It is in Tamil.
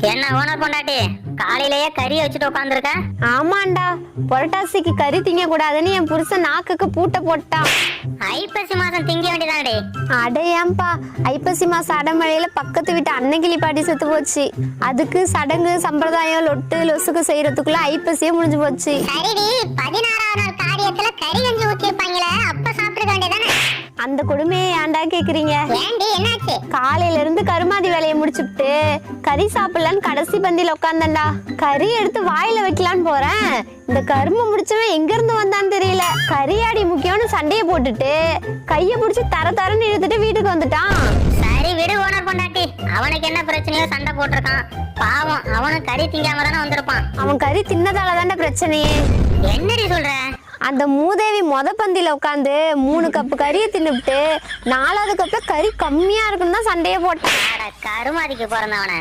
என்ன ஓனர் பொண்டாட்டி காலையிலேயே கறியை வச்சுட்டு உட்காந்துருக்க? ஆமாண்டா, புரட்டாசிக்கு கறி திங்க கூடாதுன்னு என் புருஷன் நாக்குக்கு பூட்டை போட்டான். ஐப்பசி மாசம் திங்க வேண்டியதானே? அடையாம்பா, ஐப்பசி மாசம் அடமழையில பக்கத்து வீட்டு அன்னைக்கிளி பாட்டி செத்து போச்சு. அதுக்கு சடங்கு சம்பிரதாயம் லொட்டு லொசுக்கு செய்யறதுக்குள்ள ஐப்பசியே முடிஞ்சு போச்சு. சரிடி, 16வது நாள் காரியத்துல கறி கஞ்சி ஊத்திருப்பாங்களே, அப்ப சாப்பிட்டுக்க வேண்டியதானே? அந்த கொடுமையை ஏன்டா கேக்குறீங்க? ஏண்டி என்னாச்சு? காலையில இருந்து கருமாதி வேலையை முடிச்சுட்டு கறி சாப்பிடலான்னு கடைசி பந்தியில உட்காந்தண்டா. கறி எடுத்து வாயில வைக்கலான்னு போறேன், இந்த கரும்பு முடிச்சவன் எங்க இருந்து வந்தான்னு தெரியல. கறியாடி முக்கியம்னு சண்டையை போட்டுட்டு கைய புடிச்சு தரன்னு இழுத்துட்டு வீட்டுக்கு வந்துட்டான். சரி விடு ஓனர் பொண்டாட்டி, அவனுக்கு என்ன பிரச்சனையோ சண்டை போட்டிருக்கான். பாவம், அவனும் கறி திங்காம தானே வந்திருப்பான். அவன் கறி தின்னதால தான்டா பிரச்சனையே. என்னடி சொல்ற? அந்த மூதேவி பந்தியில உட்காந்து 3 கப்பு கறியை தின்னுபிட்டு 4வது கப்ல கறி கம்மியா இருக்குன்னு தான் சண்டையை போட்டான். கருமாதிக்கு பிறந்தவன